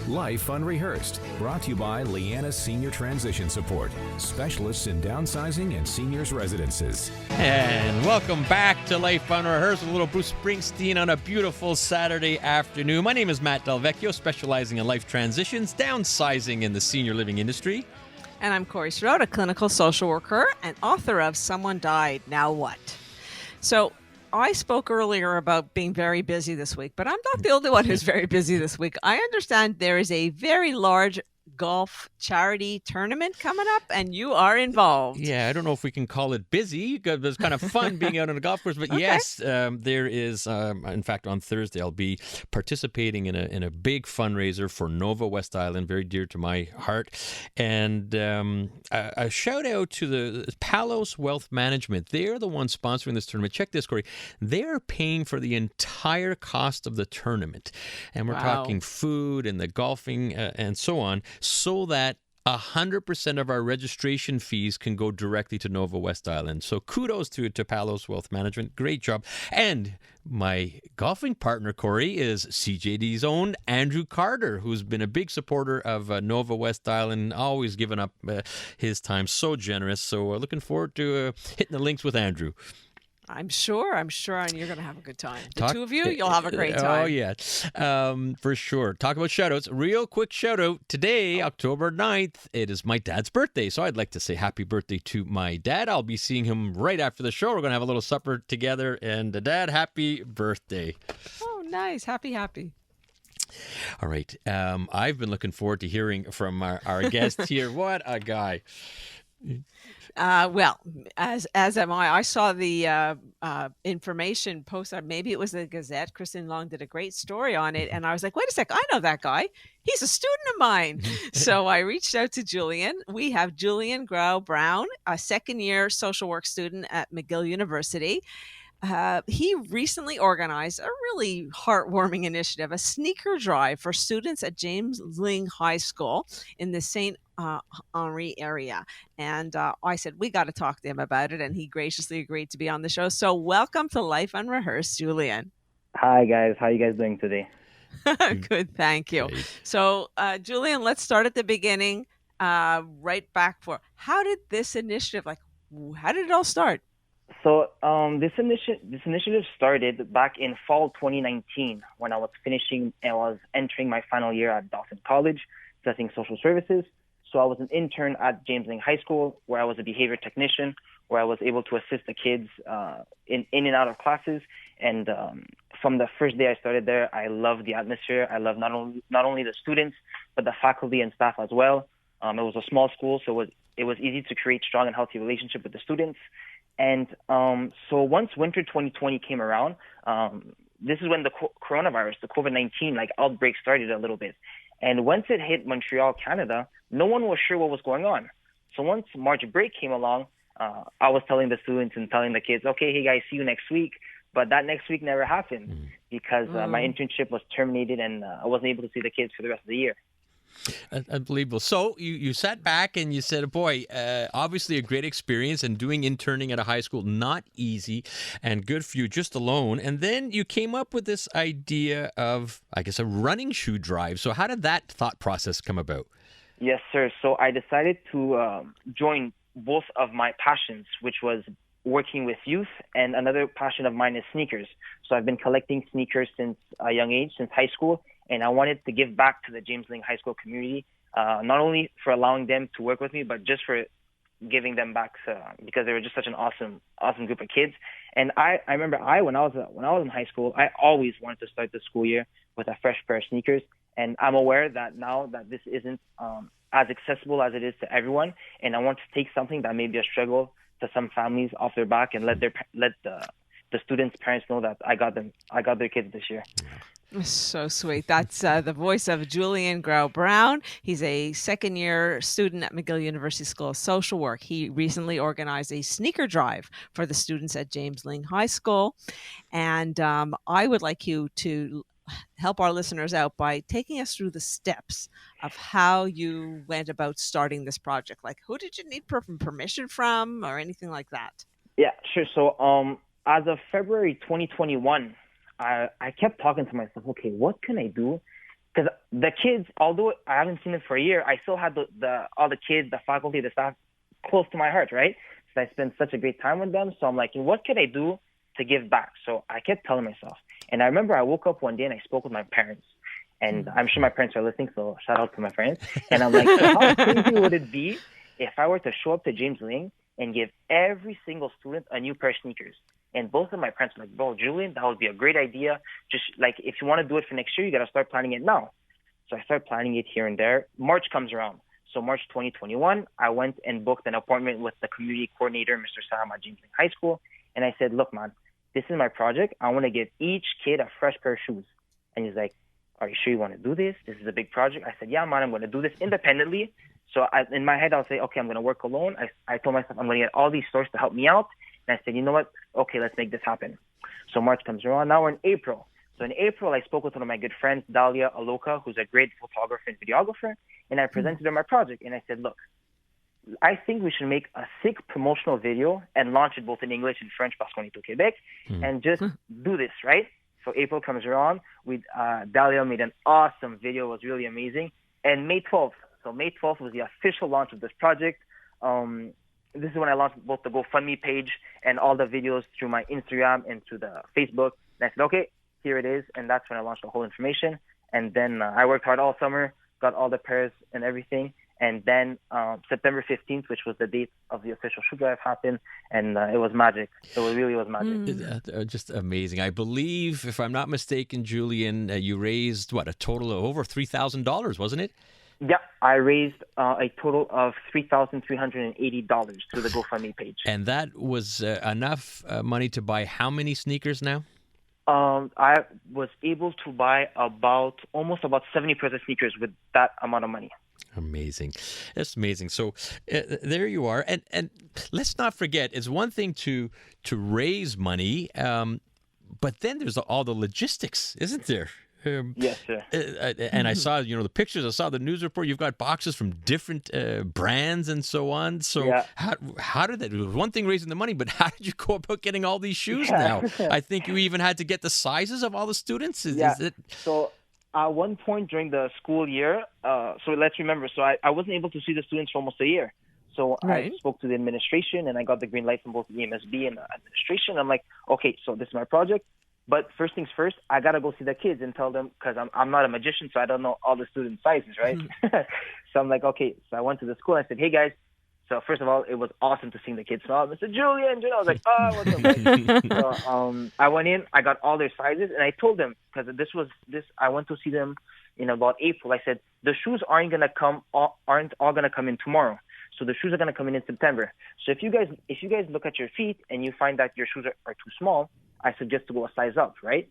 Life Unrehearsed, brought to you by Lianas Senior Transition Support, specialists in downsizing and seniors residences. And welcome back to Life Unrehearsed with little Bruce Springsteen on a beautiful Saturday afternoon. My name is Matt Delvecchio, specializing in life transitions, downsizing in the senior living industry. And I'm Corrie Matt, a clinical social worker and author of Someone Died, Now What? So I spoke earlier about being very busy this week, but I'm not the only one who's very busy this week. I understand there is a very large golf charity tournament coming up, and you are involved. Yeah, I don't know if we can call it busy. It was kind of fun being out on a golf course, but yes, there is. In fact, on Thursday, I'll be participating in a big fundraiser for Nova West Island, very dear to my heart. And a shout out to the Palos Wealth Management. They're the ones sponsoring this tournament. Check this, Corey. They're paying for the entire cost of the tournament, and we're talking food and the golfing and so on, so that 100% of our registration fees can go directly to Nova West Island. So kudos to Palos Wealth Management. Great job. And my golfing partner, Corey, is CJAD's own Andrew Carter, who's been a big supporter of Nova West Island, always giving up his time. So generous. So looking forward to hitting the links with Andrew. I'm sure, and you're going to have a good time. The two of you, you'll have a great time. Oh, yeah, for sure. Talk about shout-outs. Real quick shout-out. Today, October 9th, it is my dad's birthday, so I'd like to say happy birthday to my dad. I'll be seeing him right after the show. We're going to have a little supper together, and Dad, happy birthday. Oh, nice. Happy. All right. I've been looking forward to hearing from our guest here. What a guy. Well, as am I. I saw the information post. Maybe it was the Gazette. Kristen Long did a great story on it, and I was like, "Wait a sec, I know that guy. He's a student of mine." So I reached out to Julian. We have Julian Grau-Brown, a second-year social work student at McGill University. He recently organized a really heartwarming initiative, a sneaker drive for students at James Ling High School in the St. Henri area. And I said, we got to talk to him about it. And he graciously agreed to be on the show. So welcome to Life Unrehearsed, Julian. Hi, guys. How are you guys doing today? Good, thank you. So, Julian, let's start at the beginning, right back for how did this initiative, how did it all start? So this initiative started back in fall 2019 when I was entering my final year at Dawson College, studying social services. So I was an intern at James Ling High School, where I was a behavior technician, where I was able to assist the kids in and out of classes. And from the first day I started there, I loved the atmosphere. I loved not only the students, but the faculty and staff as well. It was a small school, so it was easy to create strong and healthy relationship with the students. And so once winter 2020 came around, this is when the coronavirus, the COVID-19 outbreak started a little bit. And once it hit Montreal, Canada, no one was sure what was going on. So once March break came along, I was telling the students and telling the kids, okay, hey guys, see you next week. But that next week never happened because my internship was terminated and I wasn't able to see the kids for the rest of the year. Unbelievable. So you sat back and you said, boy, obviously a great experience, and doing interning at a high school, not easy, and good for you just alone. And then you came up with this idea of, I guess, a running shoe drive. So how did that thought process come about? Yes, sir. So I decided to join both of my passions, which was working with youth, and another passion of mine is sneakers. So I've been collecting sneakers since a young age, since high school. And I wanted to give back to the James Ling High School community, not only for allowing them to work with me, but just for giving them back because they were just such an awesome group of kids. And I remember when I was in high school, I always wanted to start the school year with a fresh pair of sneakers. And I'm aware that now that this isn't as accessible as it is to everyone, and I want to take something that may be a struggle to some families off their back and let the students' parents know that I got their kids this year. So sweet. That's the voice of Julian Grau-Brown. He's a second-year student at McGill University School of Social Work. He recently organized a sneaker drive for the students at James Ling High School. And I would like you to help our listeners out by taking us through the steps of how you went about starting this project. Like, who did you need permission from or anything like that? Yeah, sure. So as of February 2021, I kept talking to myself, okay, what can I do because the kids, although I haven't seen them for a year, I still had all the kids, the faculty, the staff close to my heart, right? So I spent such a great time with them. So I'm like, what can I do to give back? So I kept telling myself. And I remember I woke up one day and I spoke with my parents. And I'm sure my parents are listening, so shout out to my parents. And I'm like, how crazy would it be if I were to show up to James Ling and give every single student a new pair of sneakers? And both of my parents were like, bro, Julian, that would be a great idea. Just like, if you want to do it for next year, you got to start planning it now. So I started planning it here and there. March comes around. So March 2021, I went and booked an appointment with the community coordinator, Mr. Sam at James Ling High School. And I said, look, man, this is my project. I want to give each kid a fresh pair of shoes. And he's like, are you sure you want to do this? This is a big project. I said, yeah, man, I'm going to do this independently. So in my head, I'll say, okay, I'm going to work alone. I told myself I'm going to get all these stores to help me out. And I said, you know what? Okay, let's make this happen. So March comes around. Now we're in April. So in April, I spoke with one of my good friends, Dalia Aloka, who's a great photographer and videographer. And I presented her my project. And I said, look, I think we should make a sick promotional video and launch it both in English and French, parce qu'on est au Québec, and just do this, right? So April comes around. Dalia made an awesome video. It was really amazing. And May 12th. So May 12th was the official launch of this project. This is when I launched both the GoFundMe page and all the videos through my Instagram and through the Facebook. And I said, okay, here it is. And that's when I launched the whole information. And then I worked hard all summer, got all the pairs and everything. And then September 15th, which was the date of the official shoe drive, happened, and it was magic. So it really was magic. Just amazing. I believe, if I'm not mistaken, Julian, you raised, a total of over $3,000, wasn't it? Yeah, I raised a total of $3,380 through the GoFundMe page. And that was enough money to buy how many sneakers now? I was able to buy almost about 70 pairs of sneakers with that amount of money. Amazing. That's amazing. So there you are. And let's not forget, it's one thing to raise money, but then there's all the logistics, isn't there? Yes, sir. And I saw, the pictures. I saw the news report. You've got boxes from different brands and so on. So yeah. How did that? It was one thing raising the money, but how did you go about getting all these shoes now? I think you even had to get the sizes of all the students. Is it? So at one point during the school year, so let's remember, so I wasn't able to see the students for almost a year. So right. I spoke to the administration and I got the green light from both the EMSB and the administration. I'm like, okay, so this is my project. But first things first, I got to go see the kids and tell them, because I'm not a magician, so I don't know all the student sizes, right? So I'm like, okay. So I went to the school. I said, hey, guys. So first of all, it was awesome to see the kids smile. Mr. Julian. I was like, oh, what's up, guys? So I went in. I got all their sizes. And I told them, because I went to see them in about April. I said, the shoes aren't all going to come in tomorrow. So the shoes are going to come in September. So if you guys look at your feet and you find that your shoes are too small, I suggest to go a size up, right?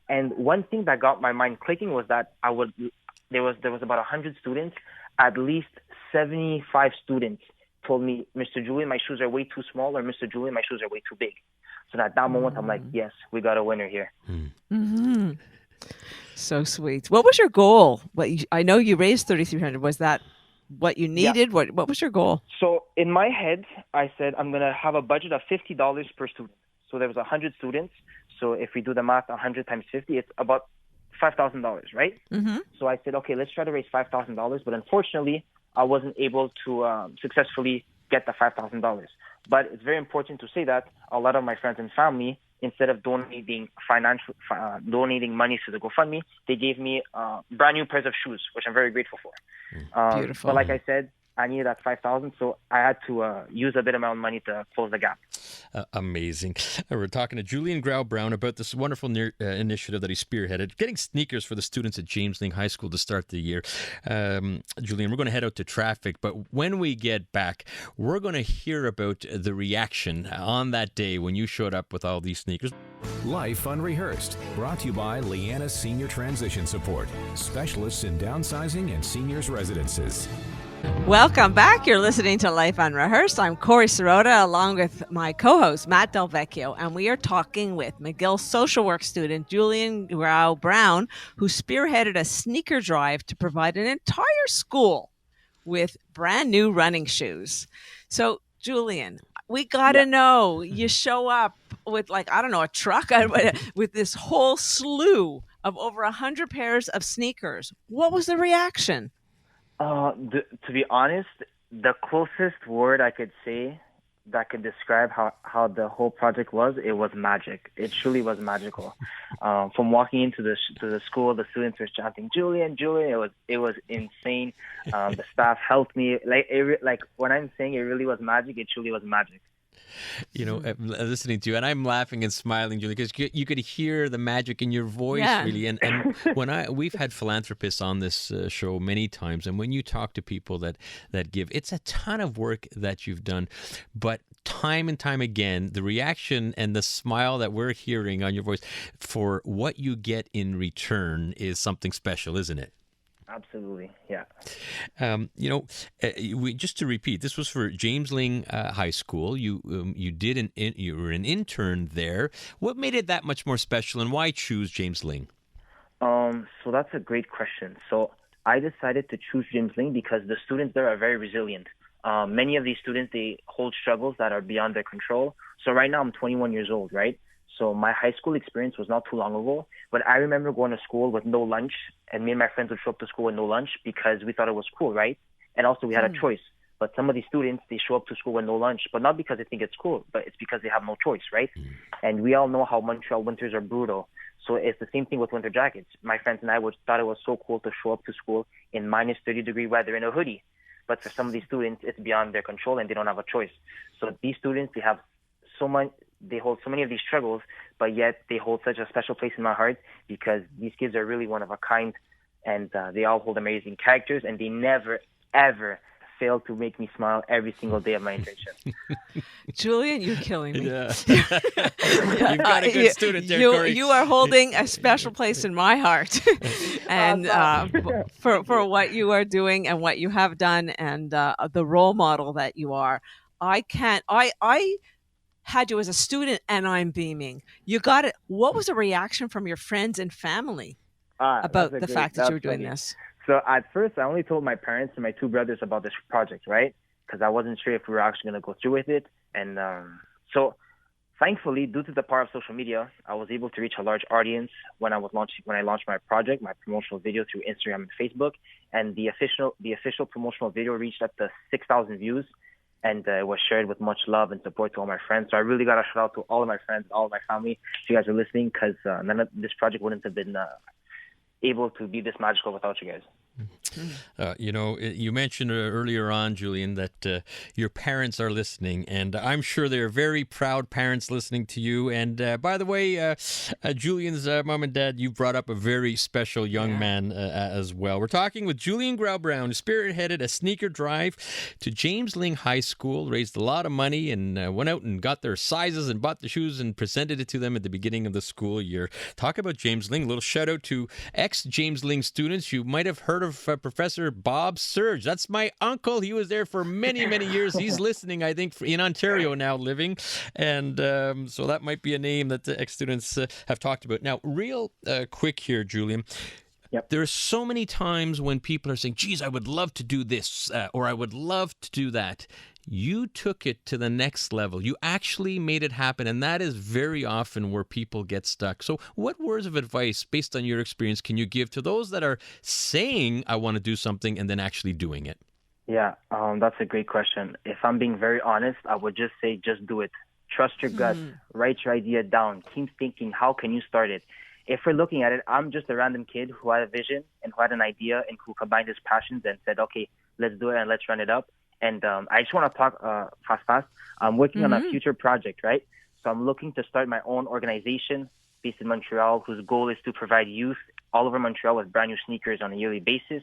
And one thing that got my mind clicking was that there was about 100 students. At least 75 students told me, Mr. Julian, my shoes are way too small, or Mr. Julian, my shoes are way too big. So at that moment, I'm like, yes, we got a winner here. Mm-hmm. So sweet. What was your goal? I know you raised $3,300. Was that what you needed? Yeah. What was your goal? So in my head, I said I'm going to have a budget of $50 per student. So there was 100 students. So if we do the math, 100 times 50, it's about $5,000, right? Mm-hmm. So I said, okay, let's try to raise $5,000. But unfortunately, I wasn't able to successfully get the $5,000. But it's very important to say that a lot of my friends and family, instead of donating money to the GoFundMe, they gave me brand new pairs of shoes, which I'm very grateful for. Beautiful. But like I said, I needed that $5,000, so I had to use a bit of my own money to close the gap. Amazing. We're talking to Julian Grau-Brown about this wonderful initiative that he spearheaded, getting sneakers for the students at James Ling High School to start the year. Julian, we're going to head out to traffic, but when we get back, we're going to hear about the reaction on that day when you showed up with all these sneakers. Life Unrehearsed, brought to you by Lianas Senior Transition Support, specialists in downsizing and seniors residences. Welcome back. You're listening to Life Unrehearsed. I'm Corrie Sirota, along with my co-host, Matt Del Vecchio, and we are talking with McGill social work student Julian Grau-Brown, who spearheaded a sneaker drive to provide an entire school with brand new running shoes. So, Julian, we got to know, you show up with a truck with this whole slew of over 100 pairs of sneakers. What was the reaction? To be honest, the closest word I could say that could describe how the whole project was, it was magic. It truly was magical. From walking into the school, the students were chanting "Julian, Julian." It was insane. The staff helped me. Like when I'm saying it really was magic, it truly was magic. Listening to you, and I'm laughing and smiling, Julie, because you could hear the magic in your voice, really. And we've had philanthropists on this show many times, and when you talk to people that give, it's a ton of work that you've done, but time and time again, the reaction and the smile that we're hearing on your voice for what you get in return is something special, isn't it? Absolutely, yeah. Just to repeat, this was for James Ling High School. You were an intern there. What made it that much more special, and why choose James Ling? So that's a great question. So I decided to choose James Ling because the students there are very resilient. Many of these students, they hold struggles that are beyond their control. So right now I'm 21 years old, right? So my high school experience was not too long ago, but I remember going to school with no lunch, and me and my friends would show up to school with no lunch because we thought it was cool, right? And also we had a choice. But some of these students, they show up to school with no lunch, but not because they think it's cool, but it's because they have no choice, right? And we all know how Montreal winters are brutal. So it's the same thing with winter jackets. My friends and I thought it was so cool to show up to school in minus 30-degree weather in a hoodie. But for some of these students, it's beyond their control and they don't have a choice. So these students, they hold so many of these struggles, but yet they hold such a special place in my heart because these kids are really one of a kind, and they all hold amazing characters, and they never, ever fail to make me smile every single day of my internship. Julian, you're killing me. Yeah. You've got a good student there, Corrie. You are holding a special place in my heart. And for what you are doing and what you have done, and the role model that you are. I had you as a student, and I'm beaming. You got it. What was the reaction from your friends and family about the fact that you were doing this? So at first, I only told my parents and my two brothers about this project, right? Because I wasn't sure if we were actually going to go through with it. And so thankfully, due to the power of social media, I was able to reach a large audience when I launched my project, my promotional video through Instagram and Facebook. And the official promotional video reached up to 6,000 views. And it was shared with much love and support to all my friends. So I really got a shout out to all of my friends, all of my family. If you guys are listening, because none of this project wouldn't have been able to be this magical without you guys. You mentioned earlier on, Julian, that your parents are listening, and I'm sure they're very proud parents listening to you. And by the way, Julian's mom and dad, you brought up a very special young man as well. We're talking with Julian Grau-Brown, who spearheaded a sneaker drive to James Ling High School, raised a lot of money, and went out and got their sizes and bought the shoes and presented it to them at the beginning of the school year. Talk about James Ling. A little shout out to ex-James Ling students. You might have heard of Professor Bob Surge. That's my uncle. He was there for many, many years. He's listening, I think, in Ontario now living. And so that might be a name that the ex-students have talked about. Now, real quick here, Julian. Yep. There are so many times when people are saying, geez, I would love to do this or I would love to do that. You took it to the next level. You actually made it happen, and that is very often where people get stuck. So what words of advice, based on your experience, can you give to those that are saying, I want to do something, and then actually doing it? Yeah, that's a great question. If I'm being very honest, I would just say, just do it. Trust your gut. Write your idea down. Keep thinking, how can you start it? If we're looking at it, I'm just a random kid who had a vision and who had an idea and who combined his passions and said, okay, let's do it and let's run it up. And I just want to talk fast. I'm working on a future project, right? So I'm looking to start my own organization based in Montreal, whose goal is to provide youth all over Montreal with brand new sneakers on a yearly basis.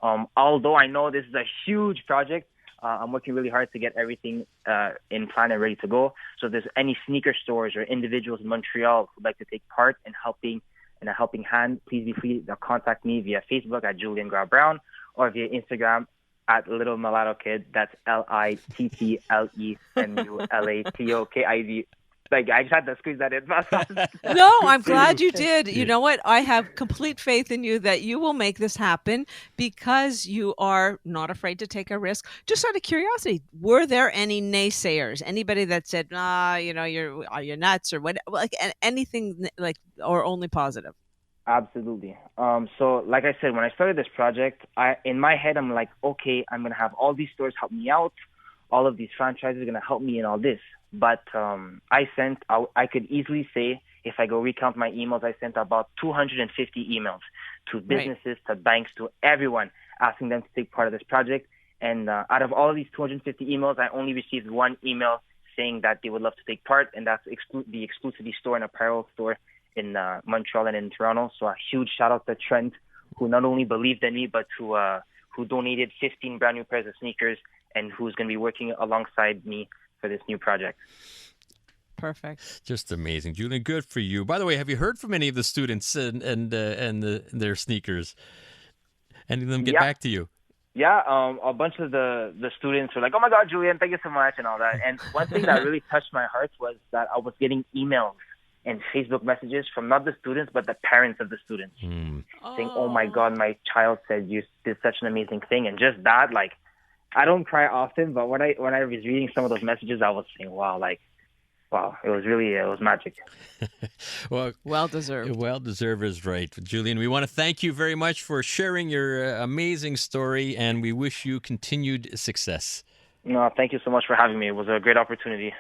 Although I know this is a huge project, I'm working really hard to get everything in plan and ready to go. So if there's any sneaker stores or individuals in Montreal who'd like to take part in a helping hand, please be free to contact me via Facebook at Julian Grau-Brown or via Instagram at Little Mulatto Kid. That's LITTLEMULATOKID. Like, I just had to squeeze that in. No, I'm glad you did. You know what? I have complete faith in you that you will make this happen because you are not afraid to take a risk. Just out of curiosity, were there any naysayers? Anybody that said, you're nuts or what? Like anything, like, or only positive? Absolutely. So like I said, when I started this project, in my head, I'm like, okay, I'm going to have all these stores help me out. All of these franchises are going to help me in all this. But I could easily say, if I go recount my emails, I sent about 250 emails to businesses, to banks, to everyone, asking them to take part of this project. And out of all of these 250 emails, I only received one email saying that they would love to take part, and that's the Exclusivity store and apparel store in Montreal and in Toronto. So a huge shout out to Trent, who not only believed in me, but who donated 15 brand new pairs of sneakers, and who's going to be working alongside me for this new project. Perfect. Just amazing. Julian, good for you. By the way, have you heard from any of the students and their sneakers? Any of them get back to you? Yeah, a bunch of the students were like, "Oh my God, Julian, thank you so much," and all that. And one thing that really touched my heart was that I was getting emails and Facebook messages from not the students, but the parents of the students saying, "Oh my God, my child said you did such an amazing thing." And just that, like, I don't cry often, but when I was reading some of those messages, I was saying, wow, it was magic. Well deserved. Well deserved is right. Julian, we want to thank you very much for sharing your amazing story, and we wish you continued success. No, thank you so much for having me. It was a great opportunity.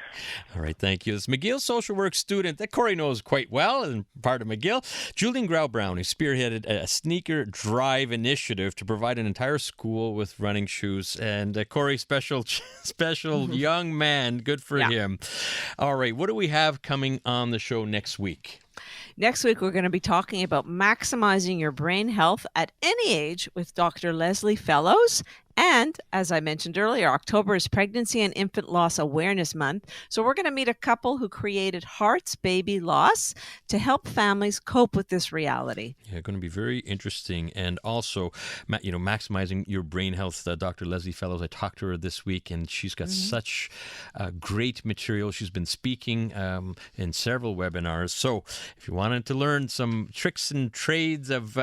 All right, thank you. This McGill social work student that Corrie knows quite well and part of McGill, Julian Grau-Brown, who spearheaded a sneaker drive initiative to provide an entire school with running shoes. And Corrie, special young man. Good for him. All right, what do we have coming on the show next week? Next week, we're going to be talking about maximizing your brain health at any age with Dr. Leslie Fellows. And as I mentioned earlier, October is Pregnancy and Infant Loss Awareness Month. So we're going to meet a couple who created Heart's Baby Loss to help families cope with this reality. Yeah, going to be very interesting. And also, maximizing your brain health. Dr. Leslie Fellows, I talked to her this week, and she's got such great material. She's been speaking in several webinars. So if you wanted to learn some tricks and trades of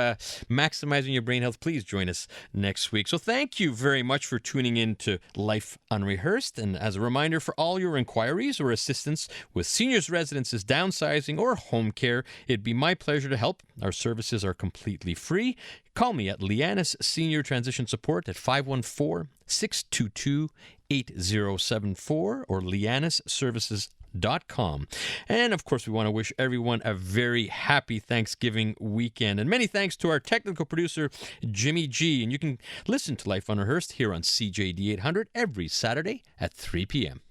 maximizing your brain health, please join us next week. So thank you very much for tuning in to Life Unrehearsed. And as a reminder, for all your inquiries or assistance with seniors residences, downsizing, or home care, it'd be my pleasure to help. Our services are completely free. Call me at Lianas Senior Transition Support at 514-622-8074 or Lianas Services. .com. And of course, we want to wish everyone a very happy Thanksgiving weekend. And many thanks to our technical producer, Jimmy G. And you can listen to Life Unrehearsed here on CJAD 800 every Saturday at 3 p.m.